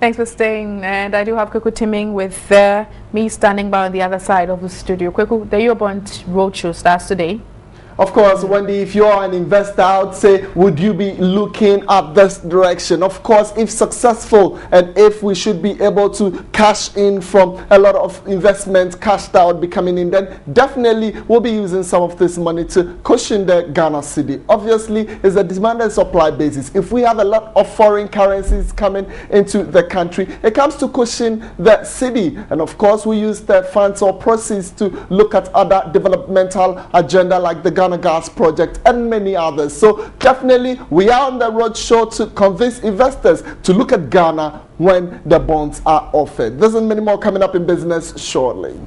Thanks for staying. And I do have Kweku Timing with me standing by on the other side of the studio. Kweku, the Eurobond Roadshow starts today. Of course, Wendy, if you are an investor, I would say, would you be looking at this direction? Of course, if successful and if we should be able to cash in from a lot of investment, cash that would be coming in, then definitely we'll be using some of this money to cushion the Ghana cedi. Obviously, it's a demand and supply basis. If we have a lot of foreign currencies coming into the country, it comes to cushion the cedi. And of course, we use the funds or proceeds to look at other developmental agenda like the Ghana Gas project and many others. So definitely we are on the road show to convince investors to look at Ghana when the bonds are offered. There's many more coming up in business shortly.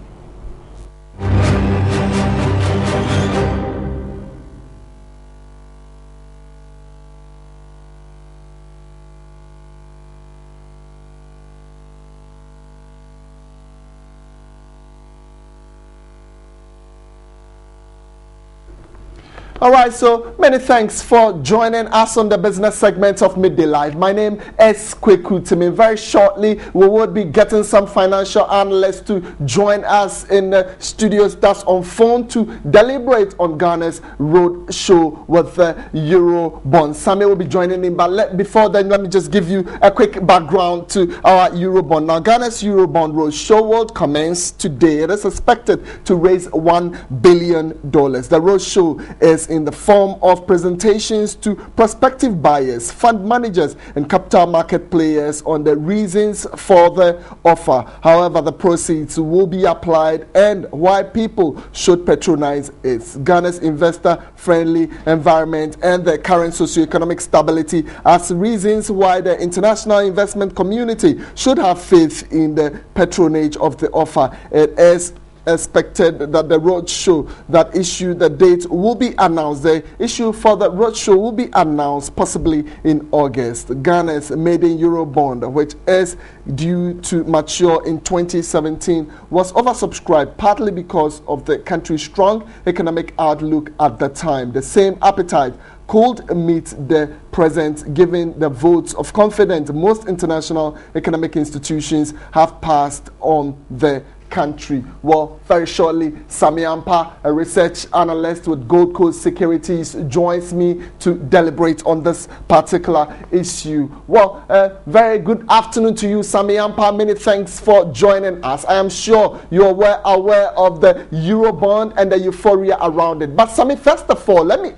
All right, so many thanks for joining us on the business segment of Midday Live. My name is Kweku Timing. Very shortly, we will be getting some financial analysts to join us in the studios that's on phone to deliberate on Ghana's road show with the Euro bond. Sammy will be joining in, but before then, let me just give you a quick background to our Euro bond. Now, Ghana's Euro bond road show will commence today. It is expected to raise $1 billion. The road show is in the form of presentations to prospective buyers, fund managers, and capital market players on the reasons for the offer. However, the proceeds will be applied and why people should patronize it. Ghana's investor-friendly environment and the current socio-economic stability as reasons why the international investment community should have faith in the patronage of the offer. It is expected that the roadshow that issued the date will be announced. The issue for the roadshow will be announced possibly in August. Ghana's maiden Euro bond, which is due to mature in 2017, was oversubscribed partly because of the country's strong economic outlook at the time. The same appetite could meet the present given the votes of confidence most international economic institutions have passed on the country. Well, very shortly, Sami Ampa, a research analyst with Gold Coast Securities, joins me to deliberate on this particular issue. Well, very good afternoon to you, Sami Ampa. Many thanks for joining us. I am sure you're well aware of the Eurobond and the euphoria around it. But Sami, first of all, let me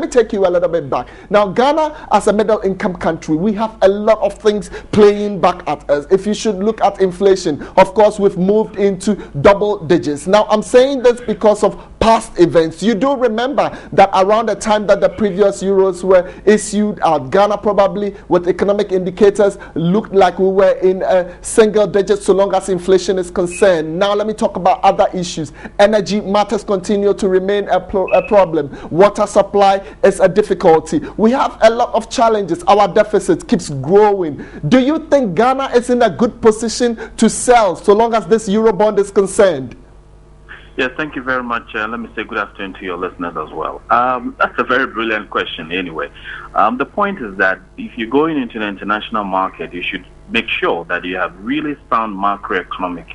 take you a little bit back. Now, Ghana, as a middle-income country, we have a lot of things playing back at us. If you should look at inflation, of course, we've moved into double digits. Now, I'm saying this because of past events. You do remember that around the time that the previous euros were issued out, Ghana probably, with economic indicators, looked like we were in a single digit so long as inflation is concerned. Now, let me talk about other issues. Energy matters continue to remain a problem. Water supply is a difficulty. We have a lot of challenges. Our deficit keeps growing. Do you think Ghana is in a good position to sell so long as this Eurobond is concerned? Yes, thank you very much. Let me say good afternoon to your listeners as well. That's a very brilliant question anyway. The point is that if you're going into the international market, you should make sure that you have really sound macroeconomic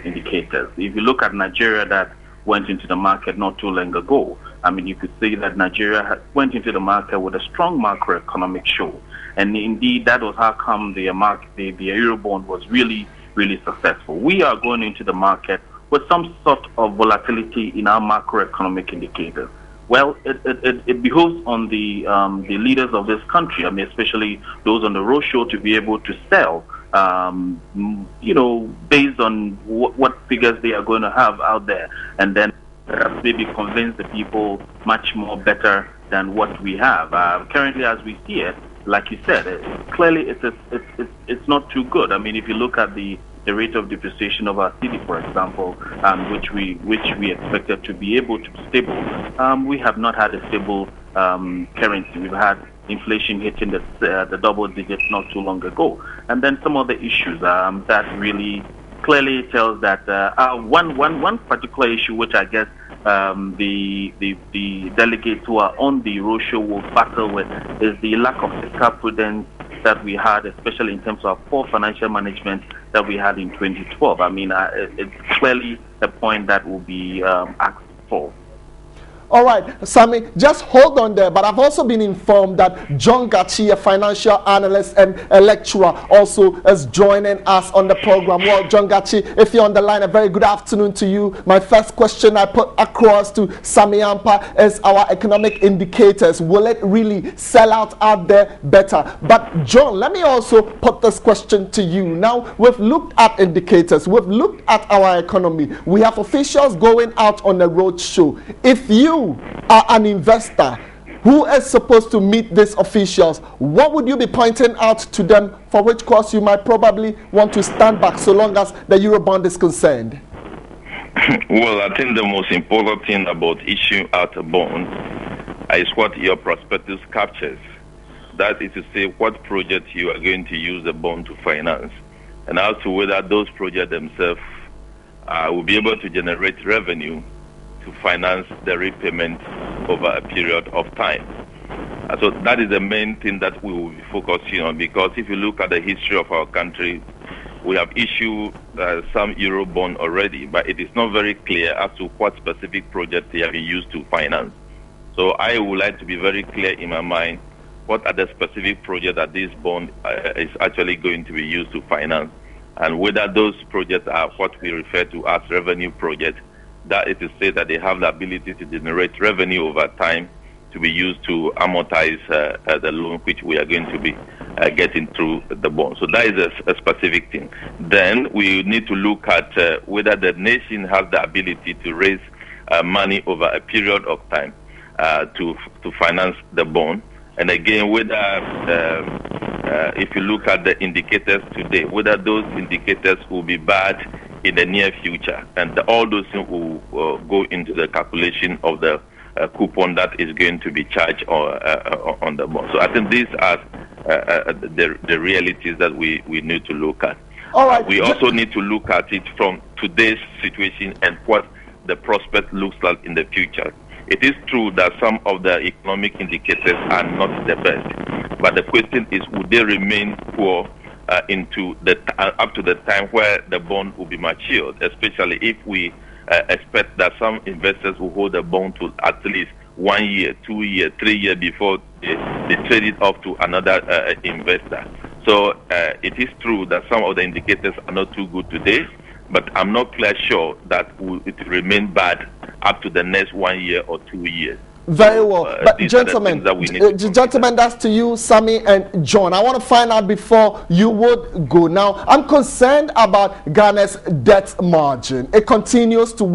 indicators. If you look at Nigeria that went into the market not too long ago, I mean, you could see that Nigeria went into the market with a strong macroeconomic show. And indeed, that was how come the Eurobond was really successful. We are going into the market with some sort of volatility in our macroeconomic indicators. Well, it behoves on the leaders of this country, I mean, especially those on the roadshow, to be able to sell, based on what figures they are going to have out there, and then maybe convince the people much more better than what we have. Currently, as we see it, like you said, clearly it's not too good. I mean, if you look at the rate of depreciation of our cedi, for example, which we expected to be able to be stable, we have not had a stable currency. We've had inflation hitting the double digits not too long ago, and then some other issues that really clearly tells that one particular issue, which I guess the delegates who are on the roadshow will battle with, is the lack of fiscal prudence that we had, especially in terms of poor financial management that we had in 2012. I mean, it's clearly a point that will be asked for. All right, Sammy, just hold on there. But I've also been informed that John Gachi, a financial analyst and a lecturer, also is joining us on the program. Well, John Gachi, if you're on the line, a very good afternoon to you. My first question I put across to Sammy Ampa is our economic indicators. Will it really sell out there better? But John, let me also put this question to you. Now, we've looked at indicators. We've looked at our economy. We have officials going out on a road show. If you are an investor who is supposed to meet these officials, what would you be pointing out to them, for which cause you might probably want to stand back so long as the Eurobond is concerned? Well, I think the most important thing about issuing out a bond is what your prospectus captures. That is to say, what project you are going to use the bond to finance, and as to whether those projects themselves will be able to generate revenue to finance the repayment over a period of time. So that is the main thing that we will be focusing on, because if you look at the history of our country, we have issued some Eurobond already, but it is not very clear as to what specific project they have been used to finance. So I would like to be very clear in my mind what are the specific projects that this bond is actually going to be used to finance, and whether those projects are what we refer to as revenue projects. That is to say that they have the ability to generate revenue over time to be used to amortize the loan which we are going to be getting through the bond. So that is a specific thing. Then we need to look at whether the nation has the ability to raise money over a period of time to finance the bond. And again, whether if you look at the indicators today, whether those indicators will be bad in the near future, and all those things will go into the calculation of the coupon that is going to be charged on the bond. So I think these are the realities that we need to look at. All right. We also need to look at it from today's situation and what the prospect looks like in the future. It is true that some of the economic indicators are not the best, but the question is, would they remain poor into the up to the time where the bond will be matured, especially if we expect that some investors will hold the bond to at least 1 year, 2 years, 3 years before they trade it off to another investor. So it is true that some of the indicators are not too good today, but I'm not clear sure that it will remain bad up to the next 1 year or 2 years. Very well. But gentlemen, that's to you, Sammy and John. I want to find out before you would go. Now, I'm concerned about Ghana's debt margin. It continues to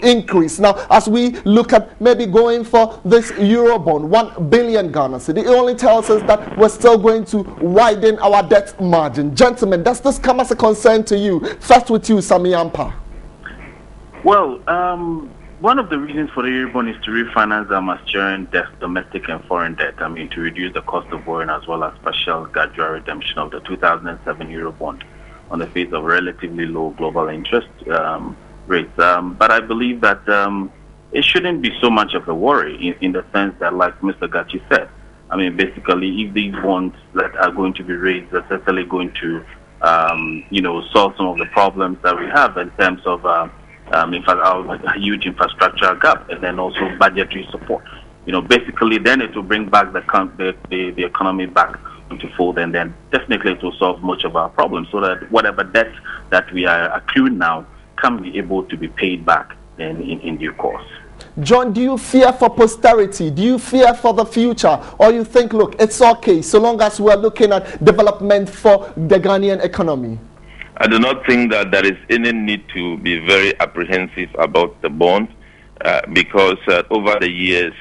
increase. Now, as we look at maybe going for this Eurobond, 1 billion Ghana cedi, it only tells us that we're still going to widen our debt margin. Gentlemen, does this come as a concern to you? First with you, Sammy Ampa. Well, one of the reasons for the Eurobond is to refinance our maturing debt, domestic and foreign debt. I mean, to reduce the cost of borrowing as well as partial gradual redemption of the 2007 Eurobond on the face of relatively low global interest rates. But I believe that it shouldn't be so much of a worry in the sense that, like Mr. Gachi said, I mean, basically, if these bonds that are going to be raised are certainly going to, solve some of the problems that we have in terms of in fact, a huge infrastructure gap, and then also budgetary support. Basically, then it will bring back the economy back into fold, and then definitely it will solve much of our problems, so that whatever debt that we are accruing now can be able to be paid back in due course. John, do you fear for posterity? Do you fear for the future? Or you think, look, it's okay so long as we're looking at development for the Ghanaian economy? I do not think that there is any need to be very apprehensive about the bond because over the years,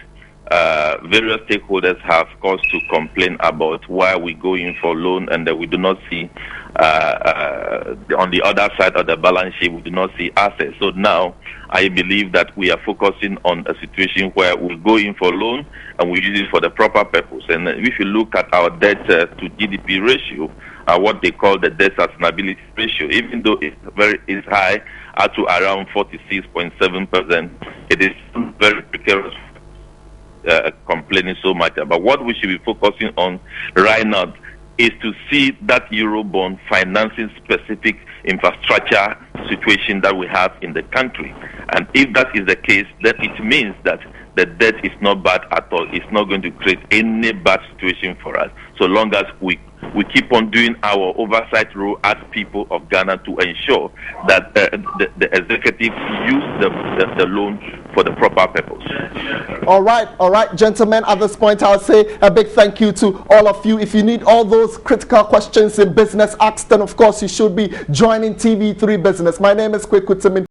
various stakeholders have cause to complain about why we go in for loan and that we do not see, on the other side of the balance sheet, we do not see assets. So now I believe that we are focusing on a situation where we go in for loan and we use it for the proper purpose. And if you look at our debt to GDP ratio, what they call the debt sustainability ratio, even though it's high, up to around 46.7%, it is very precarious. Complaining so much about what we should be focusing on right now is to see that Eurobond financing specific infrastructure situation that we have in the country. And if that is the case, then it means that the debt is not bad at all. It's not going to create any bad situation for us, so long as we keep on doing our oversight role as people of Ghana to ensure that the executive use the loan for the proper purpose. All right, gentlemen, at this point, I'll say a big thank you to all of you. If you need all those critical questions in business asked, then of course you should be joining TV3 Business. My name is Kweku Timin.